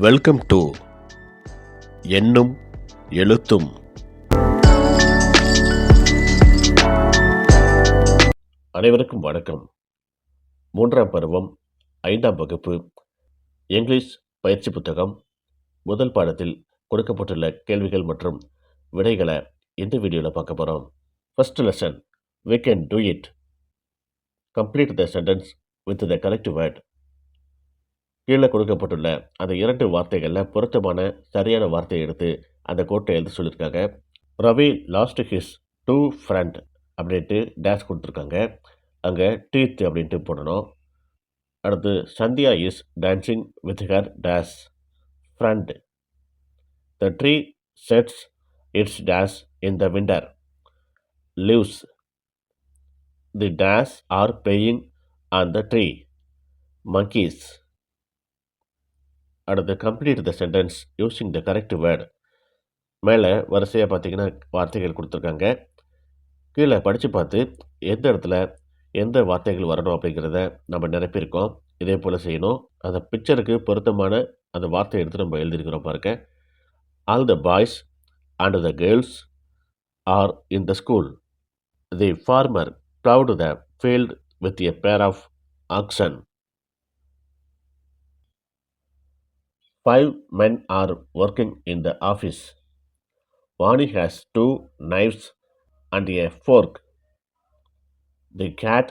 Welcome to எண்ணும் எழுத்தும். அனைவருக்கும் வணக்கம். 3ஆம் பருவம் 5ஆம் வகுப்பு இங்கிலீஷ் பயிற்சி புத்தகம் முதல் பாடத்தில் கொடுக்கப்பட்டுள்ள கேள்விகள் மற்றும் விடைகளை இந்த வீடியோவில் பார்க்க போகிறோம். First lesson, we can do it. Complete the sentence with the correct word. கீழே கொடுக்கப்பட்டுள்ள அந்த 2 வார்த்தைகளில் பொருத்தமான சரியான வார்த்தையை எடுத்து அந்த கோட்டை எழுத சொல்லியிருக்காங்க. ரவி லாஸ்ட் ஹிஸ் 2 ஃப்ரெண்ட் அப்படின்ட்டு டேஷ் கொடுத்துருக்காங்க. அங்கே டீத் அப்படின்ட்டு போடணும். அடுத்து Sandhya is dancing with her dash friend. The tree sets it's dash in the winter leaves. The dash are playing on the tree monkeys. அடுத்து complete the sentence using the correct word. மேலே வரிசையாக பார்த்தீங்கன்னா வார்த்தைகள் கொடுத்துருக்காங்க. கீழே படித்து பார்த்து எந்த இடத்துல எந்த வார்த்தைகள் வரணும் அப்படிங்கிறத நம்ம நிரப்பியிருக்கோம். இதே போல் செய்யணும். அந்த பிக்சருக்கு பொருத்தமான அந்த வார்த்தையை எடுத்து நம்ம எழுதியிருக்கிறோம் பாருங்க. All the boys and the girls are in the school. The farmer ploughed the field with a pair of oxen. 5 men are working in the office. Vani has 2 knives and a fork. The cat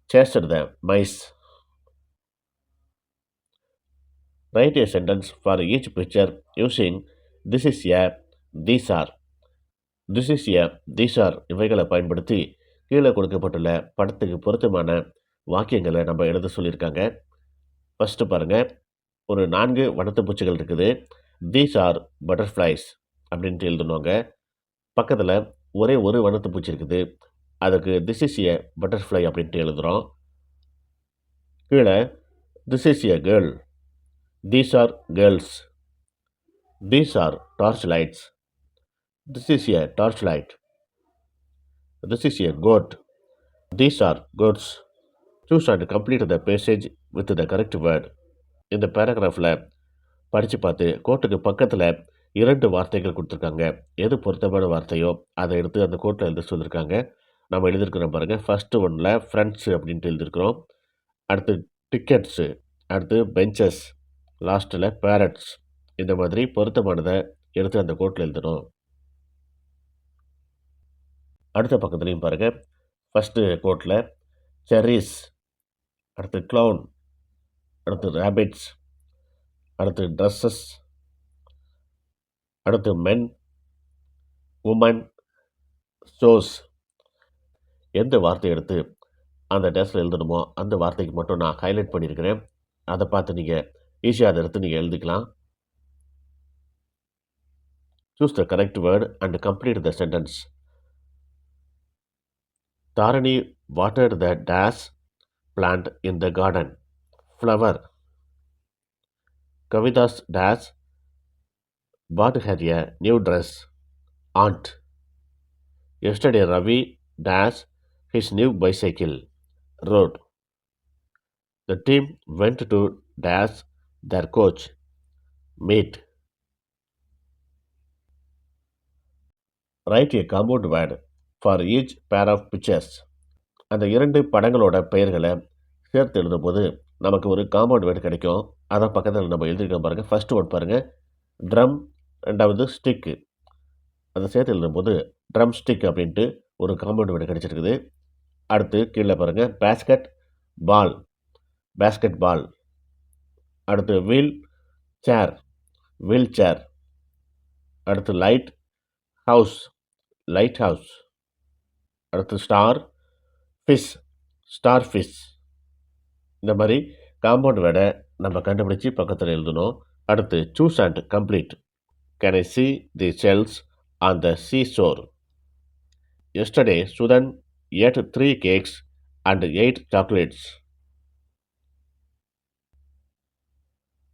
chased the mice. Write a sentence for each picture using this is a, these are. This is a, these are இவைகளை பயன்படுத்தி கீழே கொடுக்கப்பட்டுள்ள படத்துக்கு பொருத்தமான வாக்கியங்களை நம்ம எழுத சொல்லியிருக்காங்க. ஃபஸ்ட்டு பாருங்கள், ஒரு 4 வண்ணத்து பூச்சிகள் இருக்குது. தீஸ் ஆர் பட்டர்ஃப்ளைஸ் அப்படின்ட்டு எழுதணுங்க. பக்கத்தில் ஒரே ஒரு வண்ணத்து பூச்சி இருக்குது. அதுக்கு திஸ் இஸ் ஏ பட்டர்ஃப்ளை அப்படின்ட்டு எழுதுகிறோம். கீழே this is a girl. These are girls. These are torch lights. This is a torch light. This is a coat. These are coats. Choose and complete the passage with the correct word. இந்த பேராகிராஃபில் படித்து பார்த்து கோட்டுக்கு பக்கத்தில் 2 வார்த்தைகள் கொடுத்துருக்காங்க. எது பொருத்தமான வார்த்தையோ அதை எடுத்து அந்த கோட்டில் எழுத சொல்லியிருக்காங்க. நம்ம எழுதியிருக்கிறோம் பாருங்கள். ஃபஸ்ட்டு ஒன்றில் ஃப்ரெண்ட்ஸு அப்படின்ட்டு எழுதியிருக்கிறோம். அடுத்து டிக்கெட்ஸு, அடுத்து பெஞ்சஸ், லாஸ்ட்டில் பேரட்ஸ். இந்த மாதிரி பொருத்தமானதை எடுத்து அந்த கோட்டில் எழுதணும். அடுத்த பக்கத்துலேயும் பாருங்கள். ஃபஸ்ட்டு கோட்டில் செர்ரிஸ், அடுத்து க்ளவுன், அடுத்து ரேபிட்ஸ், அடுத்து ட்ரெஸ்ஸஸ், அடுத்து மென், உமன், ஷோஸ். எந்த வார்த்தை எடுத்து அந்த டேஸில் எழுதணுமோ அந்த வார்த்தைக்கு மட்டும் நான் ஹைலைட் பண்ணியிருக்கிறேன். அதை பார்த்து நீங்கள் ஈஸியாக அதை எடுத்து நீங்கள் எழுதிக்கலாம். Choose the correct word and complete the sentence. Dharani watered the dash plant in the garden flower. Kavita's dash bought her a new dress aunt. Yesterday Ravi dash his new bicycle rode. The team went to dash their coach meet. Write a compound word for each pair of pictures. அந்த 2 படங்களோட பெயர்களை சேர்த்து எழுதும்போது நமக்கு ஒரு compound word கிடைக்கும். அதை பக்கத்தில் நம்ம எழுதியிருக்கோம் பாருங்கள். ஃபஸ்ட்டு ஒன் பாருங்கள், ட்ரம். ரெண்டாவது ஸ்டிக்கு. அதை சேர்த்து எழுதும்போது ட்ரம் ஸ்டிக் அப்படின்ட்டு ஒரு காம்பவுண்ட் வேர்டு கிடைச்சிருக்குது. அடுத்து கீழே பாருங்கள், பேஸ்கெட் பால், பேஸ்கெட் பால். அடுத்து வீல் சேர், வீல் சேர். அடுத்து லைட் ஹவுஸ், லைட் ஹவுஸ். அடுத்து ஸ்டார் ஃபிஷ், ஸ்டார் ஃபிஷ். இந்த மாதிரி காம்பவுண்ட் வேர்டை நம்ம கண்டுபிடிச்சி பக்கத்தில் எழுதணும். அடுத்து choose and complete. Can I see the shells on the seashore. Yesterday Sudhan ate 3 cakes and 8 chocolates.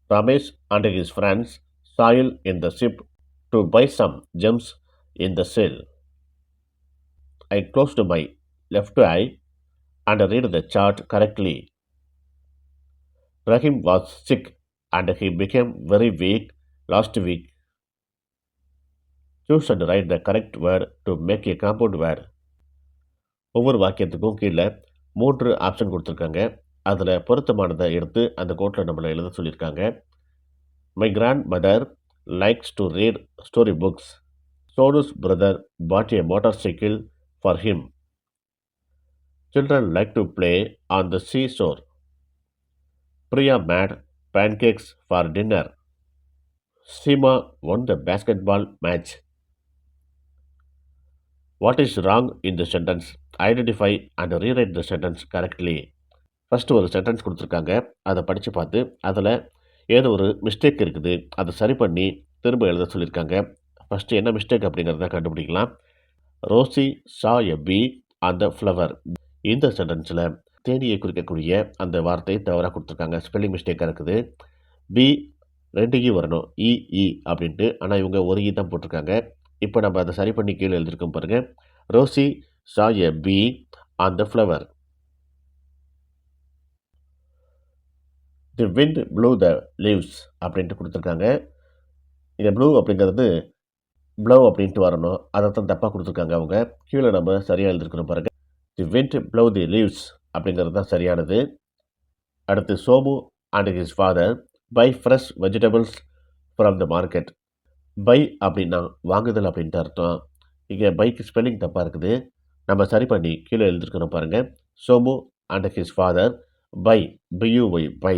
Ramesh and his friends sail in the ship to buy some gems in the sale. I closed my left eye and read the chart correctly. Rahim was sick and he became very weak last week. Choose and write the correct word to make a compound word. ஒவ்வொரு வாக்கியத்துக்கும் கீழே 3 option கொடுத்துருக்காங்க. அதில் பொருத்தமானதை எடுத்து அந்த கோட்டில் நம்மளை எழுத சொல்லியிருக்காங்க. My grand mother likes to read story books. Sonu's brother bought a motorcycle for him. Children like to play on the seashore. Priya made pancakes for dinner. Seema won the basketball match. What is wrong in the sentence? Identify and rewrite the sentence correctly. First ஒரு sentence கொடுத்துருக்காங்க. அதை படித்து பார்த்து அதில் ஏதோ ஒரு mistake இருக்குது, அதை சரி பண்ணி திரும்ப எழுத சொல்லியிருக்காங்க. ஃபஸ்ட்டு என்ன மிஸ்டேக் அப்படிங்கிறத கண்டுபிடிக்கலாம். Rousey saw a bee on the flower. இந்த சென்டென்ஸில் தேனியை குறிக்கக்கூடிய அந்த வார்த்தை தவறாக கொடுத்துருக்காங்க. ஸ்பெல்லிங் மிஸ்டேக்காக இருக்குது. பி 2 ஈ வரணும், இ அப்படின்ட்டு. ஆனால் இவங்க ஒரு ஈ தான் போட்டிருக்காங்க. இப்போ நம்ம அதை சரி பண்ணி கீழே எழுதியிருக்கோம் பாருங்கள். Rosie saw a bee on the flower. The wind blew the leaves அப்படின்ட்டு கொடுத்துருக்காங்க. இந்த ப்ளூ அப்படிங்கிறது ப்ளவ் அப்படின்ட்டு வரணும். அதை தான் தப்பாக கொடுத்துருக்காங்க அவங்க. கீழே நம்ம சரியாக எழுதிருக்கணும் பாருங்கள். The wind blow the leaves அப்படிங்கிறது தான் சரியானது. அடுத்து Somu and his father buy fresh vegetables from the market. Buy அப்படின்னா வாங்குதல் அப்படின்ட்டு அர்த்தம். இங்கே பைக்கு ஸ்பெல்லிங் தப்பாக இருக்குது. நம்ம சரி பண்ணி கீழே எழுதிருக்கணும் பாருங்கள். Somu and his father buy B U Y buy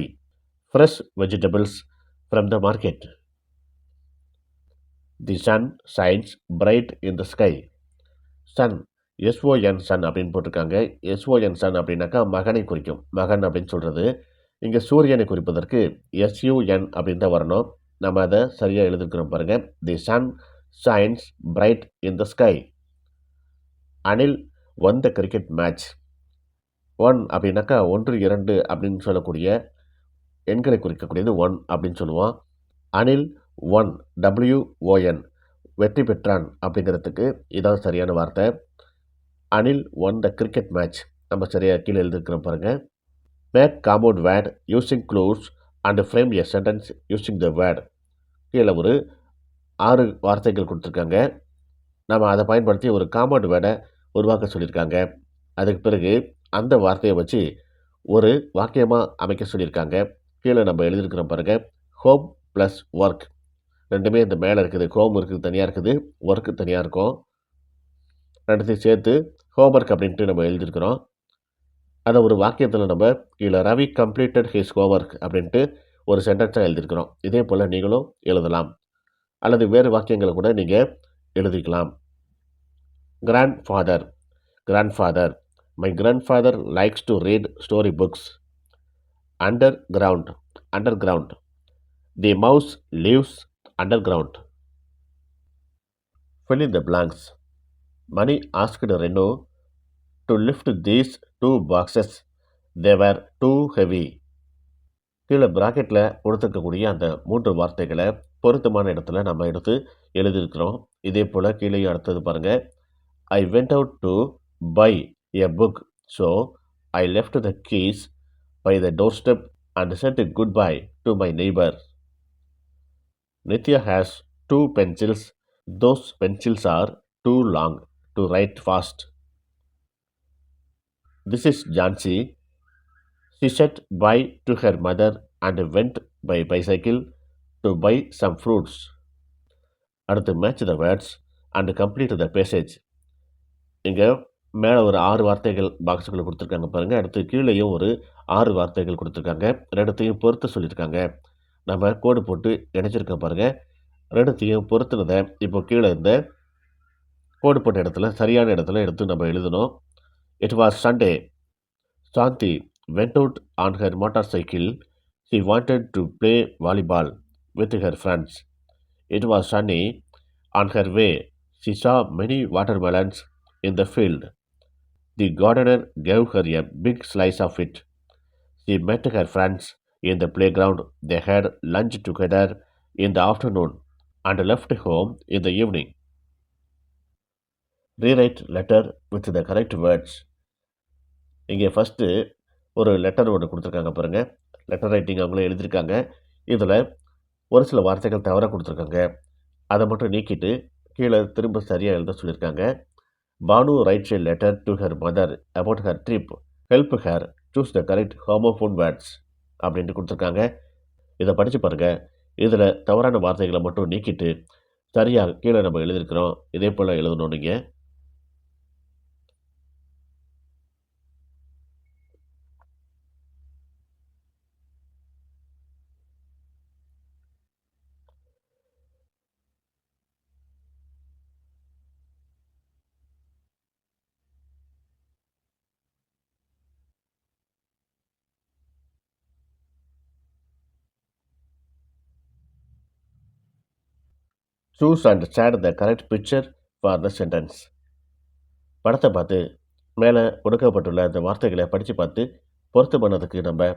fresh vegetables from the market. The sun shines bright in the sky. Sun S O N sun அப்படின்னு போட்டிருக்காங்க. எஸ்ஓஎன் சன் அப்படின்னாக்கா மகனை குறிக்கும், மகன் அப்படின்னு சொல்கிறது. இங்கே சூரியனை குறிப்பதற்கு எஸ்யூஎன் அப்படின்னு தான் வரணும். நம்ம அதை சரியாக எழுதிருக்கிறோம் பாருங்கள். The sun shines bright in the sky. Anil won the cricket match. 1 அப்படின்னாக்கா 1 2 அப்படின்னு சொல்லக்கூடிய எண்களை குறிக்கக்கூடியது 1 அப்படின்னு சொல்லுவோம். அனில் 1 WON வெற்றி பெற்றான் அப்படிங்கிறதுக்கு இதான் சரியான வார்த்தை. Anil won the cricket match நம்ம சரியாக கீழே எழுதிருக்கிறோம் பாருங்கள். Make compound word using clues and frame a sentence using the word. கீழே ஒரு 6 வார்த்தைகள் கொடுத்துருக்காங்க. நம்ம அதை பயன்படுத்தி ஒரு காம்பவுண்ட் வேர்டை உருவாக்க சொல்லியிருக்காங்க. அதுக்கு பிறகு அந்த வார்த்தையை வச்சு ஒரு வாக்கியமாக அமைக்க சொல்லியிருக்காங்க. கீழே நம்ம எழுதியிருக்கிறோம் பாருங்கள். Home plus work. ரெண்டுமே இந்த மேலே இருக்குது. ஹோம் இருக்குது தனியாக இருக்குது, ஒர்க்கு தனியாக இருக்கும். ரெண்டுத்தையும் சேர்த்து ஹோம்ஒர்க் அப்படின்ட்டு நம்ம எழுதியிருக்கிறோம். அதை ஒரு வாக்கியத்தில் நம்ம கீழே ரவி கம்ப்ளீட்டட் ஹிஸ் ஹோம்ஒர்க் அப்படின்ட்டு ஒரு சென்டென்ஸாக எழுதியிருக்கிறோம். இதே போல் நீங்களும் எழுதலாம், அல்லது வேறு வாக்கியங்களை கூட நீங்கள் எழுதிக்கலாம். Grandfather. Grandfather my grandfather likes to read story books. Underground the mouse lives underground. fill in the blanks. Mani asked Renu to lift these 2 boxes. They were too heavy. கீழே ப்ராக்கெட்டில் கொடுத்துருக்கக்கூடிய அந்த 3 வார்த்தைகளை பொருத்தமான இடத்துல நம்ம எடுத்து எழுதியிருக்கிறோம். இதே போல் கீழே அடுத்தது பாருங்கள். I went out to buy a book, so I left the keys by the doorstep and said goodbye to my neighbour. Nithya has 2 pencils. Those pencils are too long to write fast. This is Jansi. She said bye to her mother and went by bicycle to buy some fruits. அடுத்து match the words and complete the passage. இங்கே மேலே ஒரு 6 வார்த்தைகள் பாக்ஸுக்குள்ளே கொடுத்துருக்காங்க பாருங்கள். அடுத்து கீழேயும் ஒரு 6 வார்த்தைகள் கொடுத்துருக்காங்க. ரெண்டுத்தையும் பொறுத்து சொல்லியிருக்காங்க. நம்ம கோடு போட்டு இணைச்சிருக்கோம் பாருங்கள். ரெண்டுத்தையும் பொறுத்துனதை இப்போ கீழே இந்த கோடு போட்ட இடத்துல சரியான இடத்துல எடுத்து நம்ம எழுதணும். It was Sunday. Shanthi went out on her motorcycle. She wanted to play volleyball with her friends. It was sunny. On her way, she saw many watermelons in the field. The gardener gave her a big slice of it. She met her friends in the playground. They had lunch together in the afternoon and left home in the evening. Rewrite letter with the correct words. இங்கே first ஒரு letter ஒன்று கொடுத்துருக்காங்க பாருங்கள். Letter writing அவங்களே எழுதியிருக்காங்க. இதில் ஒரு சில வார்த்தைகள் தவறாக கொடுத்துருக்காங்க. அதை மட்டும் நீக்கிட்டு கீழே திரும்ப சரியாக எழுத சொல்லியிருக்காங்க. Banu writes a letter to her mother about her trip. Help her choose the correct homophone words அப்படின்ட்டு கொடுத்துருக்காங்க. இதை படித்து பாருங்கள். இதில் தவறான வார்த்தைகளை மட்டும் நீக்கிட்டு சரியாக கீழே நம்ம எழுதியிருக்கிறோம். இதே போல் எழுதணும் நீங்கள். Choose and share the correct picture for the sentence. படத்தை பார்த்து மேலே கொடுக்கப்பட்டுள்ள அந்த வார்த்தைகளை படித்து பார்த்து பொருத்தமானதுக்கு நம்ம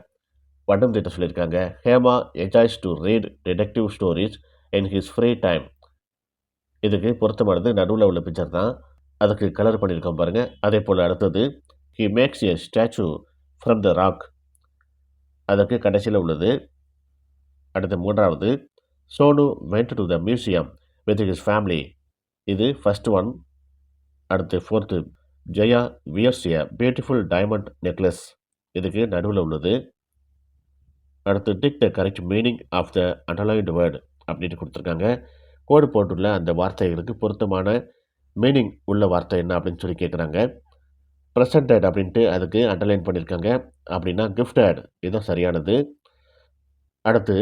வண்ணம் தீட்ட சொல்லியிருக்காங்க. Hema enjoys to read detective stories in his free time. இதுக்கு பொருத்தமானது நடுவில் உள்ள பிக்சர் தான். அதுக்கு கலர் பண்ணியிருக்கோம் பாருங்கள். அதே போல் அடுத்தது he makes a statue from the rock. அதுக்கு கடைசியில் உள்ளது. அடுத்து மூன்றாவது Sonu went to the museum with his family. இது ஃபர்ஸ்ட் ஒன். அடுத்து fourth Jaya wears a beautiful diamond necklace. இதுக்கு நடுவில் உள்ளது. அடுத்து tick the correct meaning of the underlined word அப்படின்னு கொடுத்துருக்காங்க. கோடு போட்டுள்ள அந்த வார்த்தைகளுக்கு பொருத்தமான மீனிங் உள்ள வார்த்தை என்ன அப்படின்னு சொல்லி கேட்குறாங்க. ப்ரெசன்டட் அப்படின்ட்டு அதுக்கு அண்டர்லைன் பண்ணியிருக்காங்க. அப்படின்னா கிஃப்டட், இதுதான் சரியானது. அடுத்து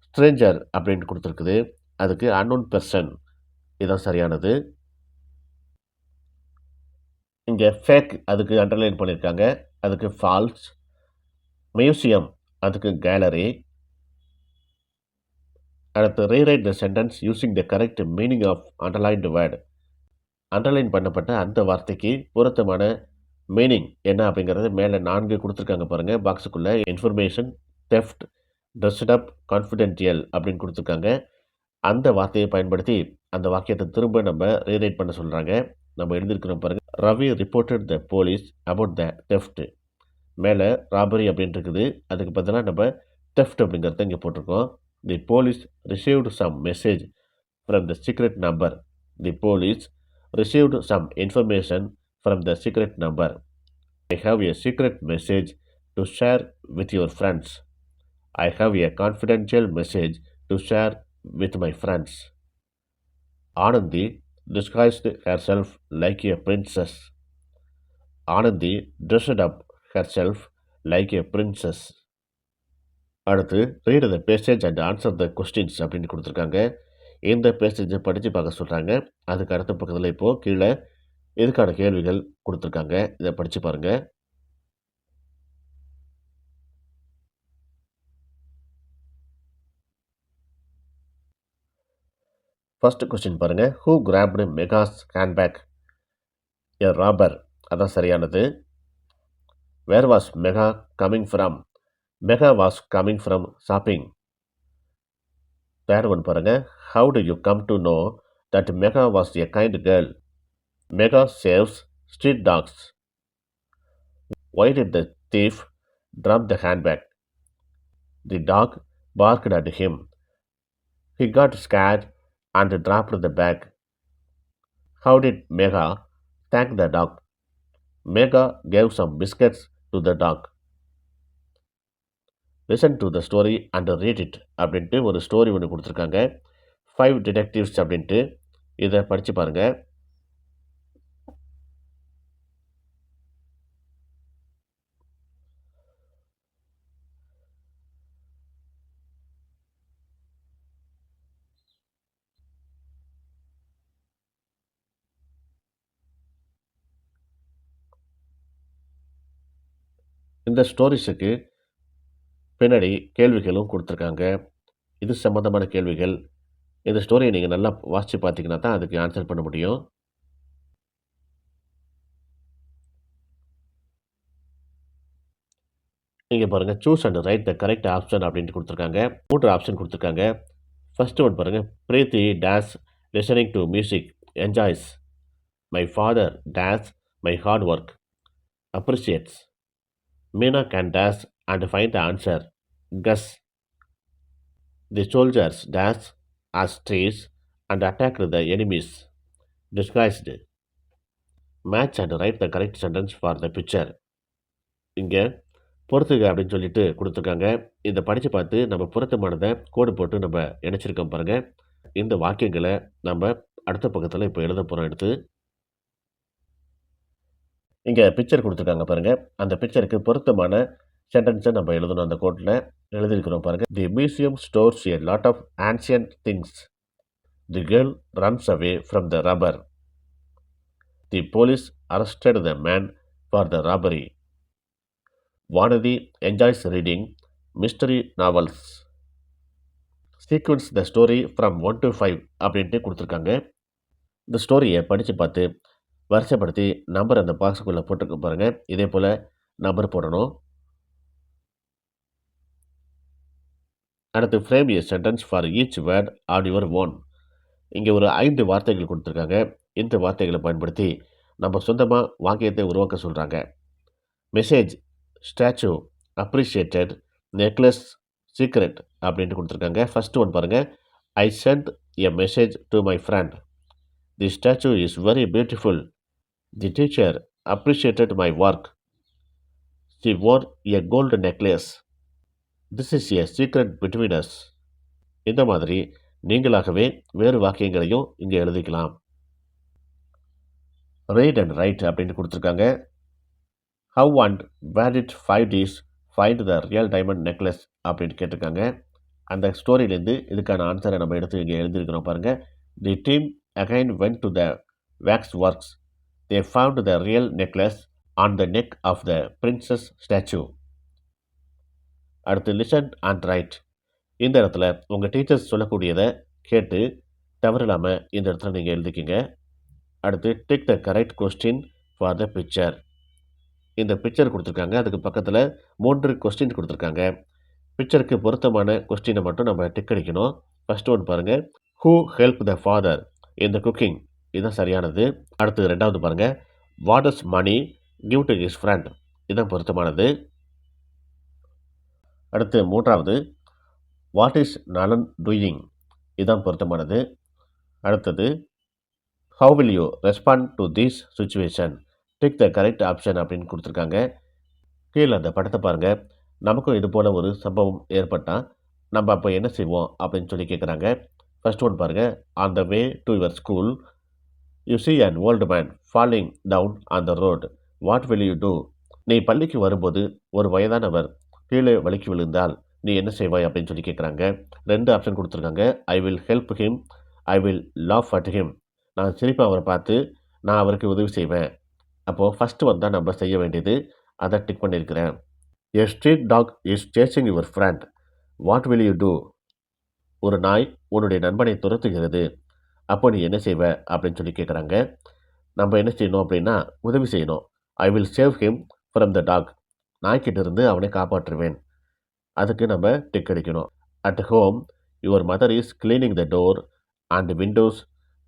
ஸ்ட்ரேஞ்சர் அப்படின்னு கொடுத்துருக்குது. அதுக்கு அன்னோன் பெர்சன், இதுதான் சரியானது. இங்கே ஃபேக் அதுக்கு அண்டர்லைன் பண்ணியிருக்காங்க. அதுக்கு ஃபால்ஸ். மியூசியம் அதுக்கு கேலரி. அடுத்து rewrite the sentence using the correct meaning of underlined word. Underline பண்ணப்பட்ட அந்த வார்த்தைக்கு பொருத்தமான மீனிங் என்ன அப்படிங்கிறது மேலே 4 கொடுத்துருக்காங்க பாருங்கள். பாக்ஸுக்குள்ளே இன்ஃபர்மேஷன், தெஃப்ட், ட்ரெஸ்ட் அப், கான்ஃபிடென்ஷியல் அப்படின்னு கொடுத்துருக்காங்க. அந்த வார்த்தையை பயன்படுத்தி அந்த வாக்கியத்தை திரும்ப நம்ம ரீரைட் பண்ண சொல்கிறாங்க. நம்ம எழுதியிருக்கிறோம் பாருங்கள். Ravi reported the police about the theft. மேலே ராபரி அப்படின்ட்டு இருக்குது. அதுக்கு பதிலாக நம்ம தெஃப்ட் அப்படிங்கிறத இங்கே போட்டிருக்கோம். The police received some message from the secret number. The police received some information from the secret number. I have a secret message to share with your friends. I have a confidential message to share with my friends. Anandi disguised herself like a princess. Anandi dressed up herself like a princess. அடுத்து read the passage and answer the questions அப்படின்னு கொடுத்துருக்காங்க. இந்த பேசேஜை படித்து பார்க்க சொல்கிறாங்க. அதுக்கு அடுத்த பக்கத்தில் இப்போது கீழே இதுக்கான கேள்விகள் கொடுத்துருக்காங்க. இதை படித்து பாருங்கள். ஃபர்ஸ்ட் கொஸ்டின் பாருங்கள். Who grabbed Megha's handbag? A robber, அதான் சரியானது. Where was Megha coming from? Megha was coming from shopping. Third one பாருங்கள். How do you come to know that Megha was a kind girl? Megha saves street dogs. Why did the thief drop the handbag? The dog barked at him. He got scared and dropped the bag. How did Megha thank the dog? Megha gave some biscuits to the dog. Listen to the story and read it அப்படின்ட்டு ஒரு story ஒன்று கொடுத்துருக்காங்க. 5 detectives அப்படின்ட்டு. இதை படித்து பாருங்கள். இந்த ஸ்டோரிஸுக்கு பின்னாடி கேள்விகளும் கொடுத்துருக்காங்க. இது சம்மந்தமான கேள்விகள். இந்த ஸ்டோரியை நீங்கள் நல்லா வாசித்து பார்த்தீங்கன்னா தான் அதுக்கு ஆன்சர் பண்ண முடியும். நீங்கள் பாருங்கள். Choose and write the correct option அப்படின்ட்டு கொடுத்துருக்காங்க. 3 ஆப்ஷன் கொடுத்துருக்காங்க. ஃபர்ஸ்ட் ஒன் பாருங்கள். Preethi dash listening to music enjoys. My father dash my hard work appreciates. Meena can dash and find the answer guess. The soldiers dash as trees and attacked the enemies disguised. Match and write the correct sentence for the picture. இங்கே பொறுத்துக அப்படின்னு சொல்லிட்டு கொடுத்துருக்காங்க. இதை படித்து பார்த்து நம்ம பொருத்தமானதை கோடு போட்டு நம்ம இணைச்சிருக்கோம் பாருங்கள். இந்த வாக்கியங்களை நம்ம அடுத்த பக்கத்தில் இப்போ எழுத போகிறோம். எடுத்து இங்கே பிக்சர் கொடுத்துருக்காங்க பாருங்கள். அந்த பிக்சருக்கு பொருத்தமான சென்டென்ஸை நம்ம எழுதணும். அந்த கோட்டில் எழுதியிருக்கிறோம் பாருங்கள். The museum stores a lot of ancient things. The girl runs away from the robber. The police arrested the man for the robbery. Vanadi enjoys reading mystery novels. Sequence the story from 1 to 5 அப்படின்ட்டு கொடுத்துருக்காங்க. இந்த ஸ்டோரியை படித்து பார்த்து வரிசைப்படுத்தி number அந்த பாக்ஸுக்குள்ளே போட்டுக்க பாருங்கள். இதே போல் நம்பர் போடணும். அடுத்து frame A sentence for each word on your own. இங்கே ஒரு 5 வார்த்தைகள் கொடுத்துருக்காங்க. இந்த வார்த்தைகளை பயன்படுத்தி நம்ம சொந்தமாக வாக்கியத்தை உருவாக்க சொல்கிறாங்க. Message, statue, appreciated, necklace, secret அப்படின்ட்டு கொடுத்துருக்காங்க. ஃபர்ஸ்ட் ஒன் பாருங்கள். I sent a message to my friend. The statue is very beautiful. The teacher appreciated my work. She wore a gold necklace. This is a secret between us. இந்த மாதிரி நீங்களாகவே வேறு வாக்கியங்களையும் இங்கே எழுதிக்கலாம். Read and write அப்படின்னு கொடுத்துருக்காங்க. How and where it 5 days find the real diamond necklace அப்படின்னு கேட்டிருக்காங்க. அந்த ஸ்டோரியிலேருந்து இதுக்கான ஆன்சரை நம்ம எடுத்து இங்கே எழுதியிருக்கிறோம் பாருங்கள். The team again went to the waxworks. They found the real necklace on the neck of the princess statue. அடுத்து லிசன் அண்ட் ரைட். இந்த இடத்துல உங்கள் டீச்சர்ஸ் சொல்லக்கூடியதை கேட்டு தவறில்லாமல் இந்த இடத்துல நீங்கள் எழுதிக்கிங்க. அடுத்து take the correct question for the picture. இந்த பிக்சர் கொடுத்துருக்காங்க. அதுக்கு பக்கத்தில் 3 கொஸ்டின் கொடுத்துருக்காங்க. பிக்சருக்கு பொருத்தமான கொஸ்டினை மட்டும் நம்ம டிக் அடிக்கணும். ஃபர்ஸ்ட் ஒன் பாருங்கள். Who help the father in the cooking. இதுதான் சரியானது. அடுத்து ரெண்டாவது பாருங்கள். What does Mani give to his friend. இதுதான் பொருத்தமானது. அடுத்து மூன்றாவது. What is Nalan doing. இதுதான் பொருத்தமானது. அடுத்தது how will you respond to this situation. Tick the correct option அப்படின்னு கொடுத்துருக்காங்க. கீழே அந்த படத்தை பாருங்கள். நமக்கும் இது போல் ஒரு சம்பவம் ஏற்பட்டால் நம்ம அப்போ என்ன செய்வோம் அப்படின்னு சொல்லி கேட்குறாங்க. ஃபர்ஸ்ட் ஒன் பாருங்கள். On the way to your school you see an old man falling down on the road. What will you do? நீ பள்ளிக்கு வரும்போது ஒரு வயதானவர் கீழே வழுக்கி விழுந்தால் நீ என்ன செய்வாய் அப்படின்னு சொல்லி கேட்குறாங்க. 2 ஆப்ஷன் கொடுத்துருக்காங்க. ஐ will help him, I will laugh at him. நான் சிரிப்பாக அவரை பார்த்து நான் அவருக்கு உதவி செய்வேன். அப்போது ஃபஸ்ட்டு வந்தால் நம்ம செய்ய வேண்டியது அதை டிக் பண்ணியிருக்கிறேன். A street dog is chasing your friend. What will you do. ஒரு நாய் உன்னுடைய நண்பனை துரத்துகிறது. அப்போ நீ என்ன செய்வ அப்படின்னு சொல்லி கேட்குறாங்க. நம்ம என்ன செய்யணும் அப்படின்னா உதவி செய்யணும். I will save him from the dog. நாய்க்கிட்டிருந்து அவனை காப்பாற்றுவேன். அதுக்கு நம்ம டிக் அடிக்கணும். At home your mother is cleaning the door and windows.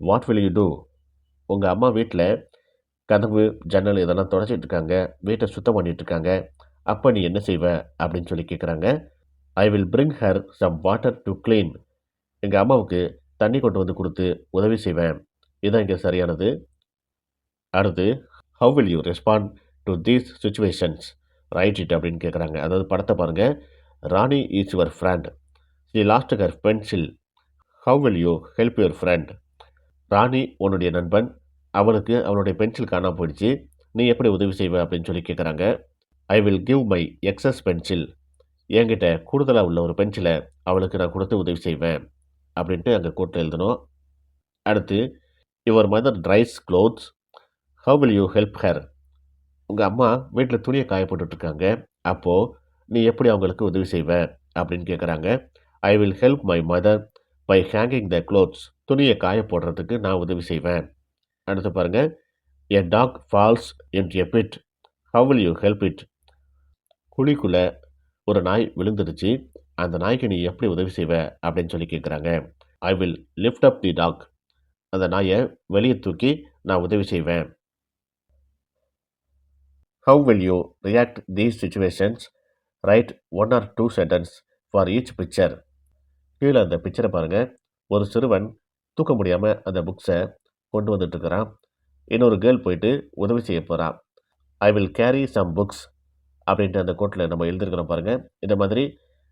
What will you do. உங்கள் அம்மா வீட்டில் கதவு ஜன்னல் இதெல்லாம் தொடச்சிட்டு இருக்காங்க, வீட்டை சுத்தம் பண்ணிட்டு இருக்காங்க. அப்போ நீ என்ன செய்வ அப்படின்னு சொல்லி கேட்குறாங்க. I will bring her some water to clean. எங்கள் அம்மாவுக்கு தண்ணி கொண்டு வந்து கொடுத்து உதவி செய்வேன். இதுதான் இங்கே சரியானது. அடுத்து how will you respond to these situations. Write it அப்படின்னு கேட்குறாங்க. அதாவது படத்தை பாருங்கள். Rani is your friend. She lost her pencil. How will you help your friend. Rani உன்னுடைய நண்பன், அவளுக்கு அவனுடைய பென்சில் காணாமல் போயிடுச்சு. நீ எப்படி உதவி செய்வ அப்படின்னு சொல்லி கேட்குறாங்க. I will give my excess pencil. என்கிட்ட கூடுதலாக உள்ள ஒரு பென்சிலை அவளுக்கு நான் கொடுத்து உதவி செய்வேன் அப்படின்ட்டு அங்கே கோட்டில் எழுதணும். அடுத்து your mother dries clothes. How will you help her. உங்கள் அம்மா வீட்டில் துணியை காய போட்டுட்ருக்காங்க. அப்போது நீ எப்படி அவங்களுக்கு உதவி செய்வ அப்படின்னு கேட்குறாங்க. I will help my mother by hanging the clothes. துணியை காய போடுறதுக்கு நான் உதவி செய்வேன். அடுத்து பாருங்கள். A dog falls in a pit. How will you help it. குழிக்குள்ளே ஒரு நாய் விழுந்துடுச்சு. அந்த நாய்க்கு நீ எப்படி உதவி செய்வ அப்படின்னு சொல்லி கேட்குறாங்க. I will lift up the dog. அந்த நாயை வெளியே தூக்கி நான் உதவி செய்வேன். How will you react these situations. Write 1 or 2 sentence for each picture. கீழே அந்த பிக்சரை பாருங்கள். ஒரு சிறுவன் தூக்க முடியாமல் அந்த புக்ஸை கொண்டு வந்துட்டுருக்கிறான். இன்னொரு கேர்ள் போயிட்டு உதவி செய்ய போகிறான். I will carry some books அப்படின்ட்டு அந்த கோட்டில் நம்ம எழுதியிருக்கிறோம் பாருங்கள். இந்த மாதிரி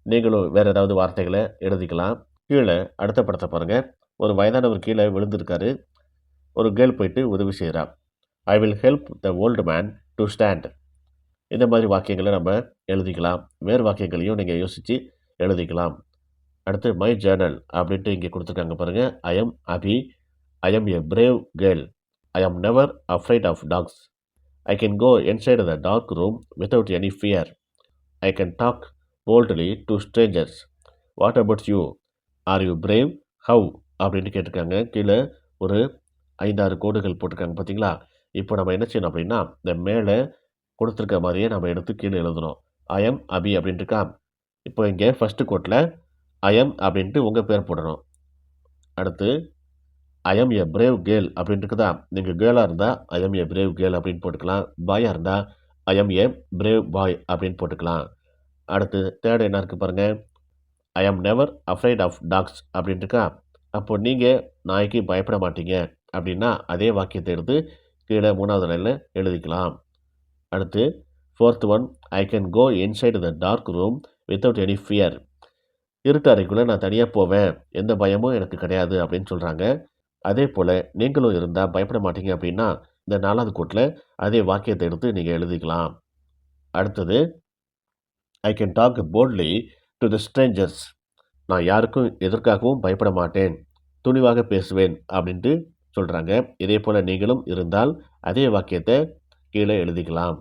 நீங்களும் வேறு ஏதாவது வார்த்தைகளை எழுதிக்கலாம். கீழே அடுத்த படத்தை பாருங்கள். ஒரு வயதானவர் கீழே விழுந்திருக்காரு. ஒரு கேர்ள் போயிட்டு உதவி செய்கிறா. I will help the old man to stand. இந்த மாதிரி வாக்கியங்களை நம்ம எழுதிக்கலாம். வேறு வாக்கியங்களையும் நீங்கள் யோசித்து எழுதிக்கலாம். அடுத்து மை ஜேர்னல் அப்படின்ட்டு இங்கே கொடுத்துருக்காங்க பாருங்கள். I am Abhi. I am a brave girl. I am never afraid of dogs. I can go inside the dark room without any fear. I can talk boldly to strangers. What about you? Are you brave? How அப்படின்னு கேட்டிருக்காங்க. கீழே ஒரு 5-6 கோடுகள் போட்டிருக்காங்க பார்த்தீங்களா? இப்போ நம்ம என்ன செய்யணும் அப்படின்னா, இந்த மேலே கொடுத்துருக்க மாதிரியே நம்ம எடுத்து கீழே எழுதணும். ஐ எம் அபி அப்படின்ட்டு இருக்கா. இப்போ இங்கே ஃபஸ்ட்டு கோட்டில் ஐ எம் அப்படின்ட்டு உங்கள் பேர் போடணும். அடுத்து ஐ எம் எ பிரேவ் கேர்ள் அப்படின்னு இருக்குதா? நீங்கள் கேர்ளாக இருந்தால் ஐ எம் எ பிரேவ் கேர்ள் அப்படின்னு போட்டுக்கலாம். பாயாக இருந்தால் ஐ எம் எ பிரேவ் பாய் அப்படின்னு போட்டுக்கலாம். அடுத்து தேர்ட் என்ன இருக்குது பாருங்கள். I am never afraid of dogs அப்படின்னு இருக்கா. அப்போ நீங்கள் நாய்க்கு பயப்பட மாட்டீங்க அப்படின்னா அதே வாக்கியத்தை எடுத்து கீழே 3வது லைனில் எழுதிக்கலாம். அடுத்து fourth one, I can go inside the dark room without any fear. இருட்டு அறைக்குள்ளே நான் தனியாக போவேன், எந்த பயமும் எனக்கு கிடையாது அப்படின்னு சொல்கிறாங்க. அதே போல் நீங்களும் இருந்தால் பயப்பட மாட்டீங்க அப்படின்னா இந்த 4வது கோட்டில் அதே வாக்கியத்தை எடுத்து நீங்கள் எழுதிக்கலாம். அடுத்தது I can talk boldly to the strangers. நான் யாருக்கும் எதற்காகவும் பயப்பட மாட்டேன், துணிவாக பேசுவேன் அப்படின்ட்டு சொல்கிறாங்க. இதே போல் நீங்களும் இருந்தால் அதே வாக்கியத்தை கீழே எழுதிக்கலாம்.